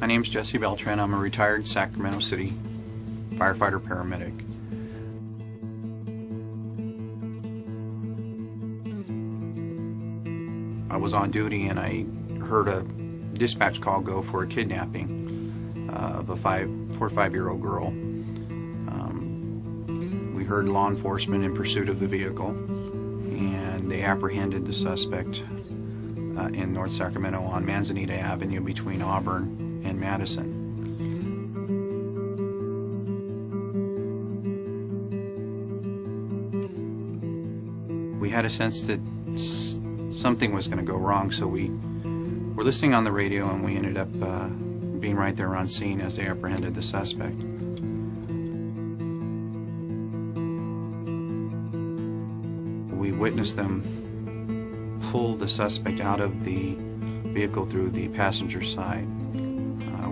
My name is Jesse Beltran. I'm a retired Sacramento City firefighter paramedic. I was on duty and I heard a dispatch call go for a kidnapping of a 4 or 5-year-old girl. We heard law enforcement in pursuit of the vehicle, and they apprehended the suspect in North Sacramento on Manzanita Avenue between Auburn and Madison. We had a sense that something was going to go wrong, so we were listening on the radio, and we ended up being right there on scene as they apprehended the suspect. We witnessed them pull the suspect out of the vehicle through the passenger side.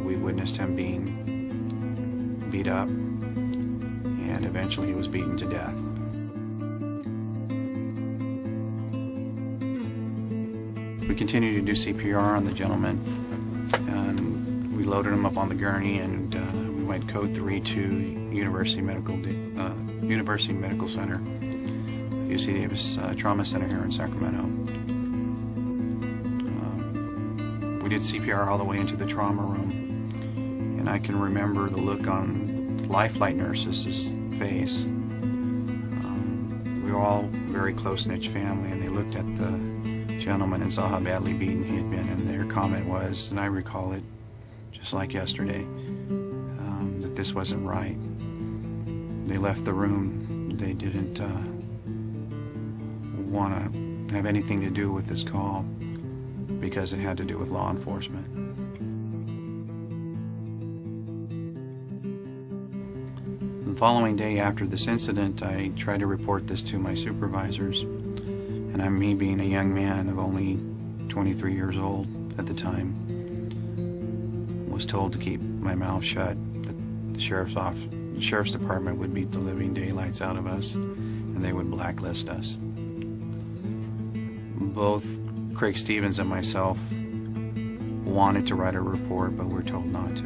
We witnessed him being beat up, and eventually he was beaten to death. We continued to do CPR on the gentleman, and we loaded him up on the gurney, and we went code 3 to University Medical Center, UC Davis Trauma Center here in Sacramento. We did CPR all the way into the trauma room, and I can remember the look on life flight nurses' face. We were all a very close-knit family, and they looked at the gentleman and saw how badly beaten he had been, and their comment was, and I recall it just like yesterday, that this wasn't right. They left the room. They didn't want to have anything to do with this call because it had to do with law enforcement. The following day after this incident, I tried to report this to my supervisors, and me being a young man of only 23 years old at the time, was told to keep my mouth shut, that the sheriff's department would beat the living daylights out of us, and they would blacklist us. Both Craig Stevens and myself wanted to write a report, but were told not to.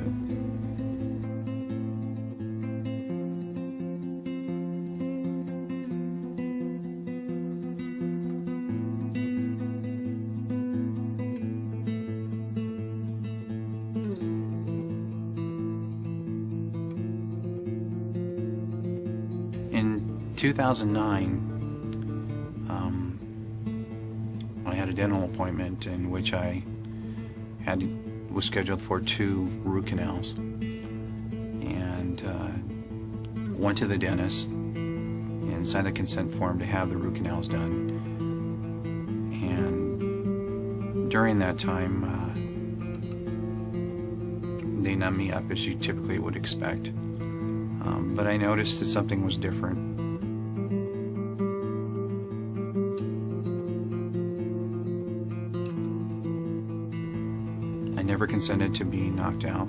In 2009, I had a dental appointment in which I was scheduled for 2 root canals, and went to the dentist and signed a consent form to have the root canals done. And during that time, they numbed me up as you typically would expect, but I noticed that something was different. I never consented to being knocked out.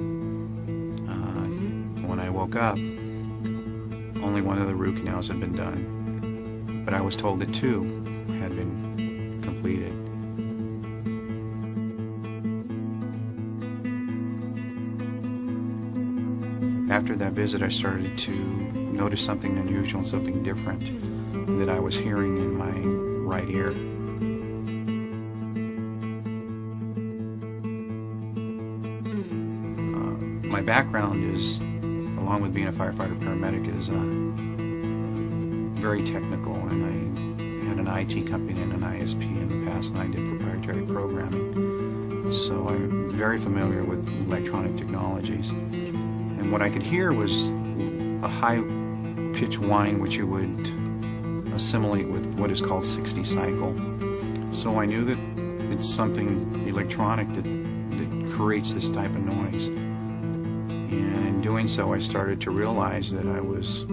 When I woke up, only one of the root canals had been done, but I was told that 2 had been completed. After that visit, I started to notice something unusual and something different that I was hearing in my right ear. My background is, along with being a firefighter paramedic, is very technical, and I had an IT company and an ISP in the past, and I did proprietary programming. So I'm very familiar with electronic technologies. And what I could hear was a high-pitched whine, which you would assimilate with what is called 60 cycle. So I knew that it's something electronic that creates this type of noise. And in doing so, I started to realize that I was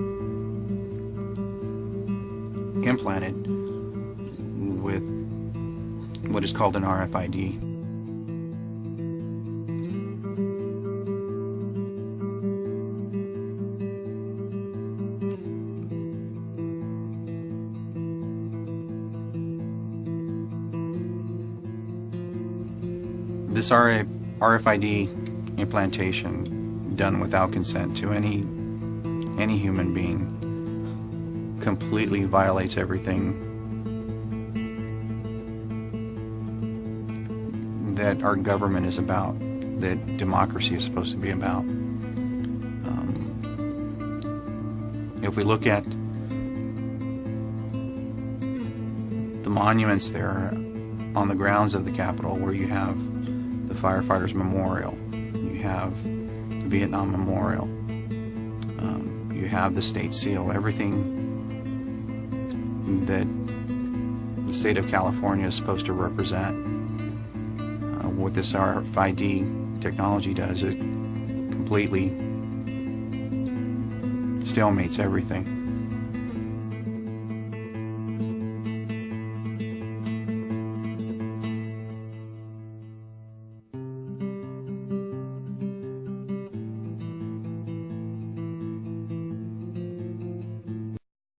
implanted with what is called an RFID. This RFID implantation done without consent to any human being completely violates everything that our government is about, that democracy is supposed to be about. If we look at the monuments there on the grounds of the Capitol, where you have the Firefighters Memorial, you have the Vietnam Memorial, you have the State Seal, everything that the state of California is supposed to represent. What this RFID technology does, it completely stalemates everything.